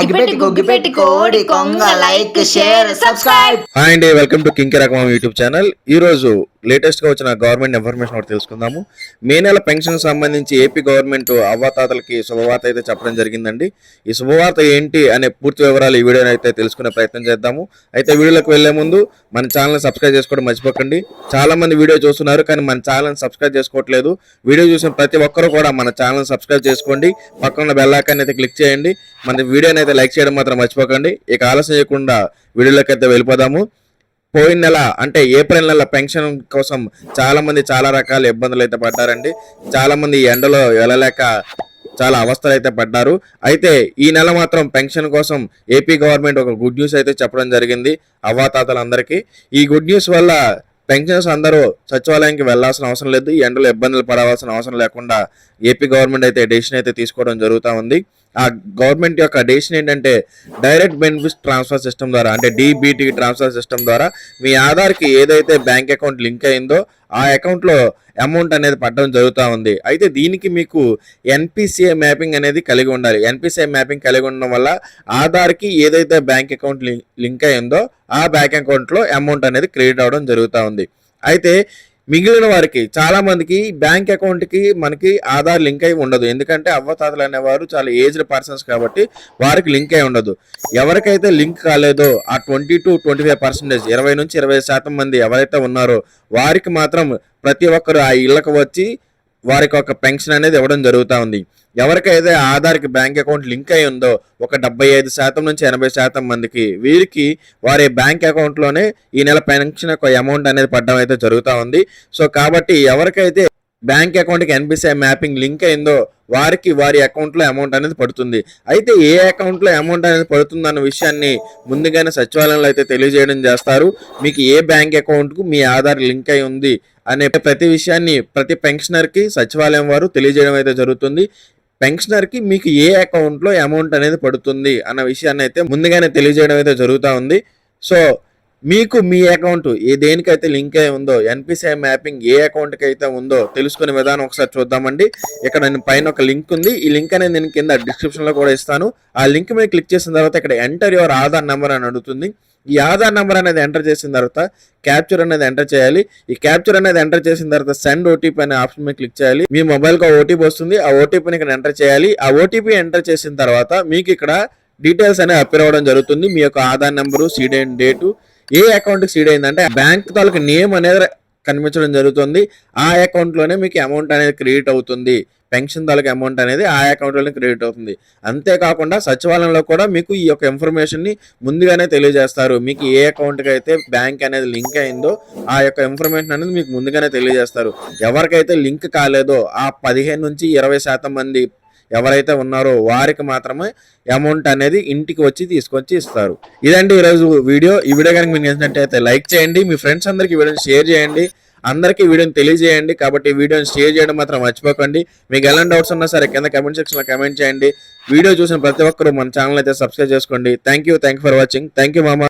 అగ్గిపెట్టి గుగ్గిపెట్టి కోడి కొంగ లైక్ షేర్ సబ్స్క్రైబ్. హాయ్ అండి, వెల్కమ్ టు కింగ్ రకమం యూట్యూబ్ ఛానల్. ఈ రోజు లేటెస్ట్ గా వచ్చిన గవర్నమెంట్ ఇన్ఫర్మేషన్ ఒకటి తెలుసుకుందాము. మే నెల పెన్షన్ సంబంధించి ఏపీ గవర్నమెంట్ అవ్వాతాతలకి శుభవార్త అయితే చెప్పడం జరిగిందండి. ఈ శుభవార్త ఏంటి అనే పూర్తి వివరాలు ఈ వీడియోని అయితే తెలుసుకునే ప్రయత్నం చేద్దాము. అయితే వీడియోలోకి వెళ్లే ముందు మన ఛానల్ సబ్స్క్రైబ్ చేసుకోవడం మర్చిపోకండి. చాలా మంది వీడియో చూస్తున్నారు కానీ మన ఛానల్ సబ్స్క్రైబ్ చేసుకోవట్లేదు. వీడియో చూసిన ప్రతి ఒక్కరు కూడా మన ఛానల్ సబ్స్క్రైబ్ చేసుకోండి. పక్కన బెల్ ఐకాన్ అయితే క్లిక్ చేయండి. మన వీడియోని అయితే లైక్ చేయడం మాత్రం మర్చిపోకండి. ఇక ఆలస్యం చేయకుండా వీడియోలోకి అయితే వెళ్ళిపోదాము. పోయిన నెల అంటే ఏప్రిల్ నెల పెన్షన్ కోసం చాలా మంది చాలా రకాల ఇబ్బందులు అయితే పడ్డారండి. చాలా మంది ఎండలో వెళ్ళలేక చాలా అవస్థలు అయితే పడ్డారు. అయితే ఈ నెల మాత్రం పెన్షన్ కోసం ఏపీ గవర్నమెంట్ ఒక గుడ్ న్యూస్ అయితే చెప్పడం జరిగింది అవ్వాతాతలందరికీ. ఈ గుడ్ న్యూస్ వల్ల పెన్షన్స్ అందరూ సచివాలయానికి వెళ్లాల్సిన అవసరం లేదు, ఈ ఎండలో ఇబ్బందులు పడవలసిన అవసరం లేకుండా ఏపీ గవర్నమెంట్ అయితే డెసిషన్ అయితే తీసుకోవడం జరుగుతూ ఉంది. ఆ గవర్నమెంట్ యొక్క డెసిషన్ ఏంటంటే డైరెక్ట్ బెనిఫిట్ ట్రాన్స్ఫర్ సిస్టమ్ ద్వారా అంటే డీబీటీ ట్రాన్స్ఫర్ సిస్టమ్ ద్వారా మీ ఆధార్కి ఏదైతే బ్యాంక్ అకౌంట్ లింక్ అయిందో ఆ అకౌంట్లో అమౌంట్ అనేది పడడం జరుగుతూ ఉంది. అయితే దీనికి మీకు ఎన్పిసిఐ మ్యాపింగ్ అనేది కలిగి ఉండాలి. ఎన్పిసిఐ మ్యాపింగ్ కలిగి ఉండడం వల్ల ఆధార్కి ఏదైతే బ్యాంక్ అకౌంట్ లింక్ అయిందో ఆ బ్యాంక్ అకౌంట్లో అమౌంట్ అనేది క్రెడిట్ అవ్వడం జరుగుతూ ఉంది. అయితే మిగిలిన వారికి చాలా మందికి బ్యాంక్ అకౌంట్కి మనకి ఆధార్ లింక్ అయి ఉండదు. ఎందుకంటే అవ్వతాతలు అనేవారు చాలా ఏజ్డ్ పర్సన్స్ కాబట్టి వారికి లింక్ అయి ఉండదు. ఎవరికైతే లింక్ కాలేదో ఆ 20 to 25%, 20 నుంచి 25% మంది ఎవరైతే ఉన్నారో వారికి మాత్రం ప్రతి ఒక్కరు ఆ ఇళ్లకు వచ్చి వారికి ఒక పెన్షన్ అనేది ఇవ్వడం జరుగుతూ ఉంది. ఎవరికైతే ఆధార్కి బ్యాంక్ అకౌంట్ లింక్ అయి ఉందో ఒక 75% నుంచి 80% మందికి వీరికి వారి బ్యాంక్ అకౌంట్లోనే ఈ నెల పెన్షన్ ఒక అమౌంట్ అనేది పడడం అయితే జరుగుతూ ఉంది. సో కాబట్టి ఎవరికైతే బ్యాంక్ అకౌంట్కి ఎన్పిసిఐ మ్యాపింగ్ లింక్ అయిందో వారికి వారి అకౌంట్లో అమౌంట్ అనేది పడుతుంది. అయితే ఏ అకౌంట్లో అమౌంట్ అనేది పడుతుంది అన్న విషయాన్ని ముందుగానే సచివాలయంలో అయితే తెలియజేయడం చేస్తారు. మీకు ఏ బ్యాంక్ అకౌంట్కు మీ ఆధార్ లింక్ అయి ఉంది అనే ప్రతి విషయాన్ని ప్రతి పెన్షనర్కి సచివాలయం వారు తెలియజేయడం అయితే జరుగుతుంది. పెన్షనర్కి మీకు ఏ అకౌంట్లో అమౌంట్ అనేది పడుతుంది అన్న విషయాన్ని అయితే ముందుగానే తెలియజేయడం అయితే జరుగుతూ ఉంది. సో మీకు మీ అకౌంట్ దేనికైతే లింక్ అయి ఉందో ఎన్పిసిఐ మ్యాపింగ్ ఏ అకౌంట్కి అయితే ఉందో తెలుసుకునే విధానం ఒకసారి చూద్దామండి. ఇక్కడ నేను పైన ఒక లింక్ ఉంది. ఈ లింక్ అనేది నేను కింద డిస్క్రిప్షన్లో కూడా ఇస్తాను. ఆ లింక్ మీద క్లిక్ చేసిన తర్వాత ఇక్కడ ఎంటర్ యువర్ ఆధార్ నెంబర్ అని అడుగుతుంది. ఈ ఆధార్ నెంబర్ అనేది ఎంటర్ చేసిన తర్వాత క్యాప్చర్ అనేది ఎంటర్ చేయాలి. ఈ క్యాప్చర్ అనేది ఎంటర్ చేసిన తర్వాత సెండ్ ఓటీపీ అనే ఆప్షన్ మీద క్లిక్ చేయాలి. మీ మొబైల్కి ఓటీపీ వస్తుంది. ఆ ఓటీపీని ఇక్కడ ఎంటర్ చేయాలి. ఆ ఓటీపీ ఎంటర్ చేసిన తర్వాత మీకు ఇక్కడ డీటెయిల్స్ అనేవి అప్పీర్ అవ్వడం జరుగుతుంది. మీ యొక్క ఆధార్ నెంబరు, సీడ్ అయిన డేటు, ఏ అకౌంట్కి సీడ్ అయిందంటే బ్యాంక్ తాలూకు నేమ్ అనేది కనిపించడం జరుగుతుంది. ఆ అకౌంట్లోనే మీకు అమౌంట్ అనేది క్రెడిట్ అవుతుంది. పెన్షన్ తాలూకు అమౌంట్ అనేది ఆ అకౌంట్లోనే క్రెడిట్ అవుతుంది. అంతేకాకుండా సచివాలయంలో కూడా మీకు ఈ యొక్క ఇన్ఫర్మేషన్ని ముందుగానే తెలియజేస్తారు. మీకు ఏ అకౌంట్కి అయితే బ్యాంక్ అనేది లింక్ అయిందో ఆ యొక్క ఇన్ఫర్మేషన్ అనేది మీకు ముందుగానే తెలియజేస్తారు. ఎవరికైతే లింక్ కాలేదో ఆ 15 నుంచి 20% మంది ఎవరైతే ఉన్నారో వారికి మాత్రమే అమౌంట్ అనేది ఇంటికి వచ్చి తీసుకొచ్చి ఇస్తారు. ఇదండి ఈరోజు వీడియో. ఈ వీడియో కనుక మీకు నచ్చినట్టయితే లైక్ చేయండి, మీ ఫ్రెండ్స్ అందరికీ వీడియోని షేర్ చేయండి, అందరికీ వీడియోని తెలియజేయండి. కాబట్టి వీడియోని షేర్ చేయడం మాత్రం మర్చిపోకండి. మీకు ఎలాంటి డౌట్స్ ఉన్నా సరే కింద కమెంట్ సెక్షన్లో కమెంట్ చేయండి. వీడియో చూసిన ప్రతి ఒక్కరు మన ఛానల్ అయితే సబ్స్క్రైబ్ చేసుకోండి. Thank you for watching. Thank you మామ.